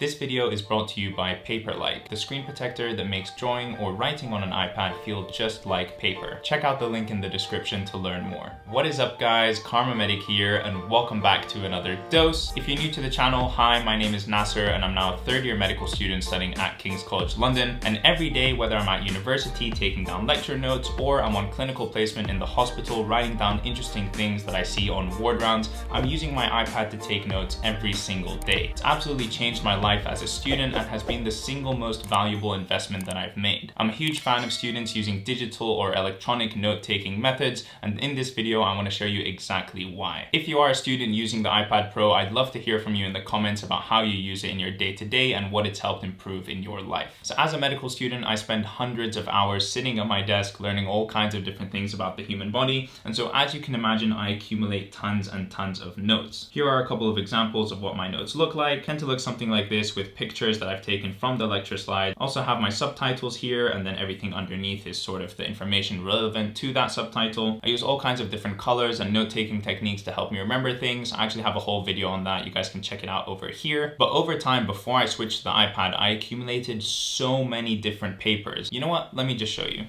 This video is brought to you by Paperlike, the screen protector that makes drawing or writing on an iPad feel just like paper. Check out the link in the description to learn more. What is up guys, Kharma Medic here and welcome back to another dose. If you're new to the channel, hi, my name is Nasser and I'm now a third year medical student studying at King's College London. And every day, whether I'm at university taking down lecture notes or I'm on clinical placement in the hospital writing down interesting things that I see on ward rounds, I'm using my iPad to take notes every single day. It's absolutely changed my life as a student and has been the single most valuable investment that I've made. I'm a huge fan of students using digital or electronic note-taking methods, and in this video I want to show you exactly why. If you are a student using the iPad Pro, I'd love to hear from you in the comments about how you use it in your day-to-day and what it's helped improve in your life. So as a medical student, I spend hundreds of hours sitting at my desk learning all kinds of different things about the human body, and so as you can imagine, I accumulate tons and tons of notes. Here are a couple of examples of what my notes look like. Tend to look something like this with pictures that I've taken from the lecture slide. Also have my subtitles here, and then everything underneath is sort of the information relevant to that subtitle. I use all kinds of different colors and note-taking techniques to help me remember things. I actually have a whole video on that. You guys can check it out over here. But over time, before I switched to the iPad, I accumulated so many different papers. You know what? Let me just show you.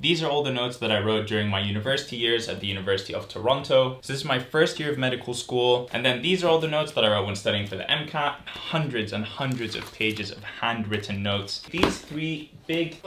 These are all the notes that I wrote during my university years at the University of Toronto. So this is my first year of medical school. And then these are all the notes that I wrote when studying for the MCAT. Hundreds and hundreds of pages of handwritten notes. These three big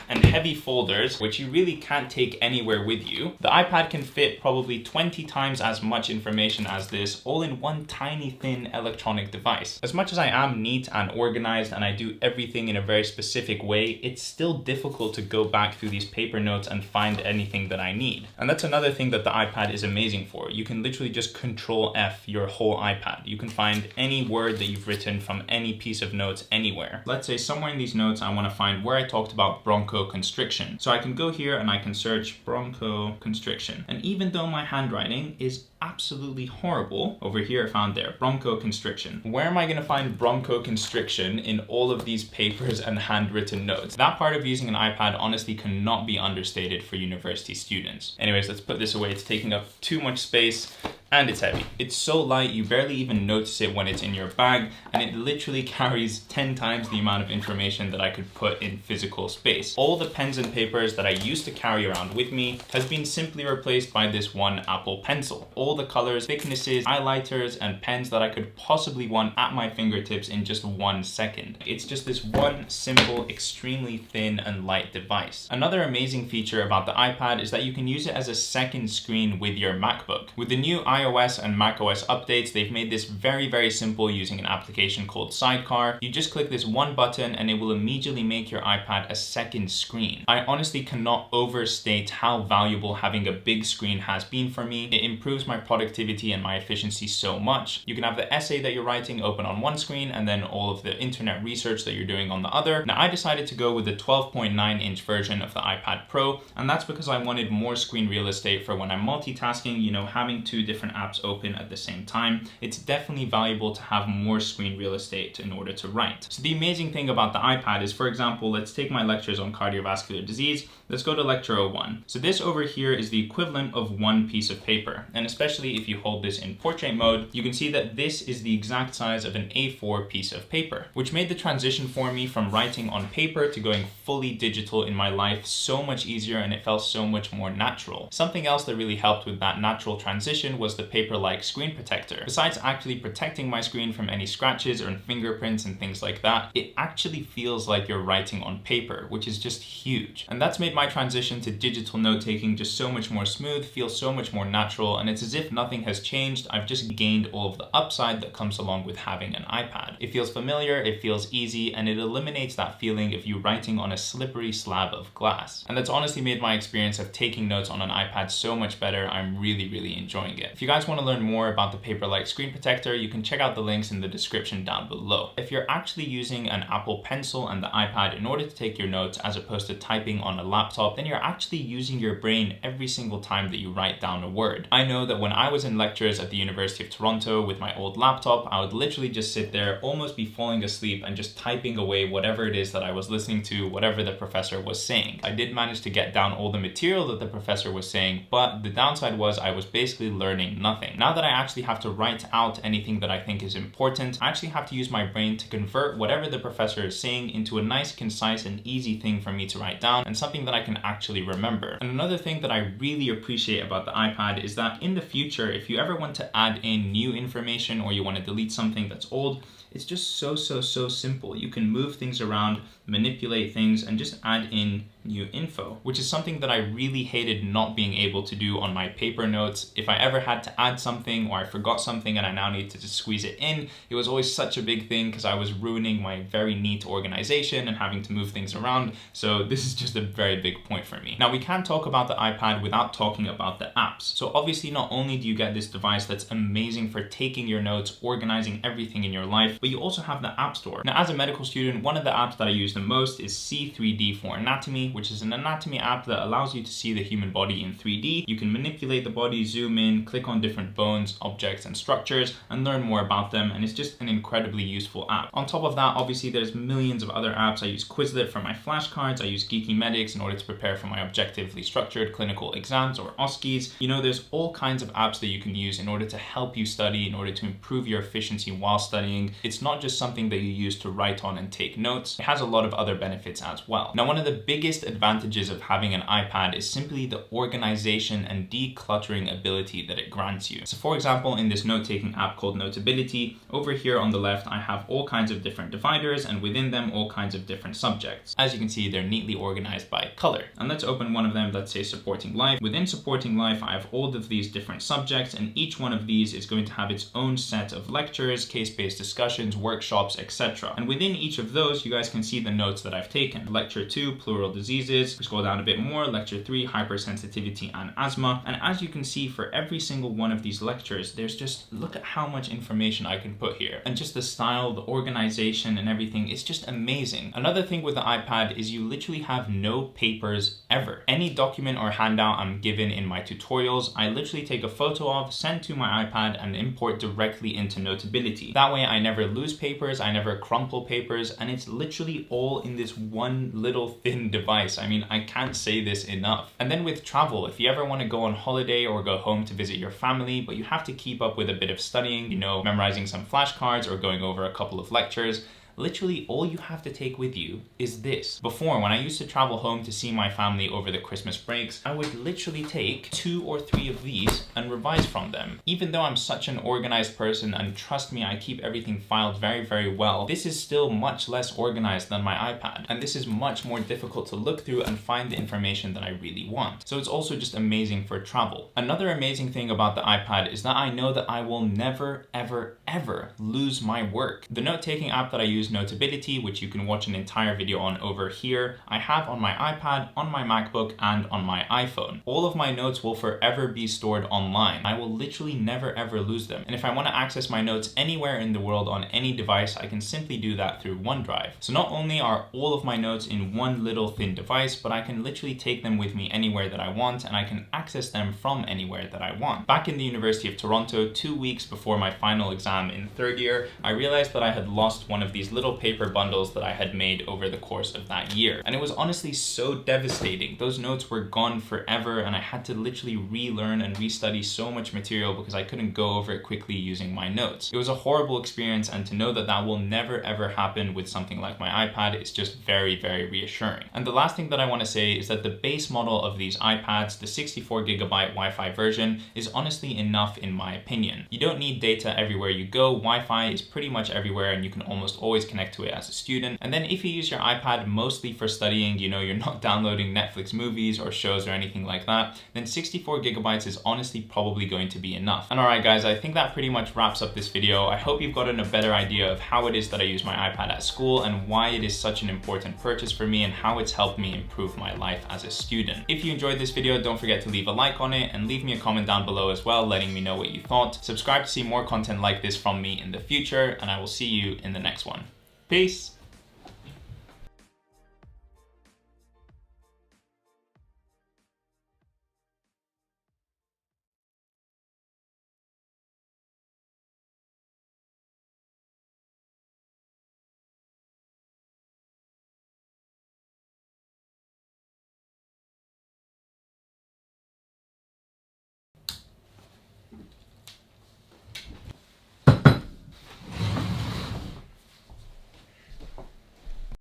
and heavy folders, which you really can't take anywhere with you. The iPad can fit probably 20 times as much information as this, all in one tiny thin electronic device. As much as I am neat and organized and I do everything in a very specific way, it's still difficult to go back through these paper notes and find anything that I need. And that's another thing that the iPad is amazing for. You can literally just Control F your whole iPad. You can find any word that you've written from any piece of notes anywhere. Let's say somewhere in these notes I want to find where I talked about bronchoconstriction. So I can go here and I can search bronchoconstriction. And even though my handwriting is absolutely horrible, over here I found there, bronchoconstriction. Where am I going to find bronchoconstriction in all of these papers and handwritten notes? That part of using an iPad honestly cannot be understated for university students. Anyways, let's put this away. It's taking up too much space. And it's heavy. It's so light, you barely even notice it when it's in your bag, and it literally carries 10 times the amount of information that I could put in physical space. All the pens and papers that I used to carry around with me has been simply replaced by this one Apple Pencil. All the colors, thicknesses, highlighters, and pens that I could possibly want at my fingertips in just 1 second. It's just this one simple, extremely thin and light device. Another amazing feature about the iPad is that you can use it as a second screen with your MacBook. With the new iOS and macOS updates, they've made this very, very simple using an application called Sidecar. You just click this one button and it will immediately make your iPad a second screen. I honestly cannot overstate how valuable having a big screen has been for me. It improves my productivity and my efficiency so much. You can have the essay that you're writing open on one screen and then all of the internet research that you're doing on the other. Now I decided to go with the 12.9-inch version of the iPad Pro, and that's because I wanted more screen real estate for when I'm multitasking, you know, having two different apps open at the same time. It's definitely valuable to have more screen real estate in order to write. So the amazing thing about the iPad is, for example, let's take my lectures on cardiovascular disease. Let's go to lecture 01. So this over here is the equivalent of one piece of paper. And especially if you hold this in portrait mode, you can see that this is the exact size of an A4 piece of paper, which made the transition for me from writing on paper to going fully digital in my life so much easier, and it felt so much more natural. Something else that really helped with that natural transition was the Paperlike screen protector. Besides actually protecting my screen from any scratches or fingerprints and things like that, it actually feels like you're writing on paper, which is just huge. And that's made my transition to digital note-taking just so much more smooth, feels so much more natural, and it's as if nothing has changed. I've just gained all of the upside that comes along with having an iPad. It feels familiar, it feels easy, and it eliminates that feeling of you writing on a slippery slab of glass. And that's honestly made my experience of taking notes on an iPad so much better. I'm really, really enjoying it. If you guys want to learn more about the Paperlike screen protector, you can check out the links in the description down below. If you're actually using an Apple Pencil and the iPad in order to take your notes as opposed to typing on a laptop, then you're actually using your brain every single time that you write down a word. I know that when I was in lectures at the University of Toronto with my old laptop, I would literally just sit there, almost be falling asleep and just typing away whatever it is that I was listening to, whatever the professor was saying. I did manage to get down all the material that the professor was saying, but the downside was I was basically learning explain nothing. Now that I actually have to write out anything that I think is important, I actually have to use my brain to convert whatever the professor is saying into a nice, concise, and easy thing for me to write down, and something that I can actually remember. And another thing that I really appreciate about the iPad is that in the future, if you ever want to add in new information or you want to delete something that's old, it's just so simple. You can move things around, manipulate things, and just add in new info, which is something that I really hated not being able to do on my paper notes. If I ever had to add something or I forgot something and I now need to just squeeze it in, it was always such a big thing because I was ruining my very neat organization and having to move things around. So this is just a very big point for me. Now we can't talk about the iPad without talking about the apps. So obviously not only do you get this device that's amazing for taking your notes, organizing everything in your life, but you also have the App Store. Now as a medical student, one of the apps that I use the most is C3D for Anatomy, which is an anatomy app that allows you to see the human body in 3D. You can manipulate the body, zoom in, click on different bones, objects, and structures, and learn more about them, and it's just an incredibly useful app. On top of that, obviously there's millions of other apps. I use Quizlet for my flashcards, I use Geeky Medics in order to prepare for my objectively structured clinical exams or OSCEs. You know, there's all kinds of apps that you can use in order to help you study, in order to improve your efficiency while studying. It's not just something that you use to write on and take notes. It has a lot of other benefits as well. Now, one of the biggest advantages of having an iPad is simply the organization and decluttering ability that it grants you. So for example, in this note-taking app called Notability, over here on the left, I have all kinds of different dividers, and within them, all kinds of different subjects. As you can see, they're neatly organized by color. And let's open one of them, let's say supporting life. Within supporting life, I have all of these different subjects, and each one of these is going to have its own set of lectures, case-based discussions, workshops, etc. And within each of those, you guys can see the notes that I've taken. Lecture 2, pleural diseases. Scroll down a bit more, lecture 3, hypersensitivity and asthma. And as you can see, for every single one of these lectures, there's just, look at how much information I can put here. And just the style, the organization, and everything, it's just amazing. Another thing with the iPad is you literally have no papers ever. Any document or handout I'm given in my tutorials, I literally take a photo of, send to my iPad, and import directly into Notability. That way I never lose papers, I never crumple papers, and it's literally all in this one little thin device. I mean, I can't say this enough. And then with travel, if you ever want to go on holiday or go home to visit your family, but you have to keep up with a bit of studying, you know, memorizing some flashcards or going over a couple of lectures, literally all you have to take with you is this. Before, when I used to travel home to see my family over the Christmas breaks, I would literally take 2 or 3 of these and revise from them. Even though I'm such an organized person, and trust me, I keep everything filed very well, this is still much less organized than my iPad. And this is much more difficult to look through and find the information that I really want. So it's also just amazing for travel. Another amazing thing about the iPad is that I know that I will never, ever lose my work. The note-taking app that I use, Notability, which you can watch an entire video on over here, I have on my iPad, on my MacBook, and on my iPhone. All of my notes will forever be stored online. I will literally never ever lose them. And if I want to access my notes anywhere in the world on any device, I can simply do that through OneDrive. So not only are all of my notes in one little thin device, but I can literally take them with me anywhere that I want, and I can access them from anywhere that I want. Back in the University of Toronto, 2 weeks before my final exam in 3rd year, I realized that I had lost one of these little paper bundles that I had made over the course of that year. And it was honestly so devastating. Those notes were gone forever, and I had to literally relearn and restudy so much material because I couldn't go over it quickly using my notes. It was a horrible experience, and to know that that will never ever happen with something like my iPad is just very reassuring. And the last thing that I want to say is that the base model of these iPads, the 64GB Wi-Fi version, is honestly enough in my opinion. You don't need data everywhere you go. Wi-Fi is pretty much everywhere, and you can almost always connect to it as a student. And then if you use your iPad mostly for studying, you know, you're not downloading Netflix movies or shows or anything like that, then 64GB is honestly probably going to be enough. And alright guys, I think that pretty much wraps up this video. I hope you've gotten a better idea of how it is that I use my iPad at school and why it is such an important purchase for me and how it's helped me improve my life as a student. If you enjoyed this video, don't forget to leave a like on it and leave me a comment down below as well, letting me know what you thought. Subscribe to see more content like this from me in the future, and I will see you in the next one. Peace!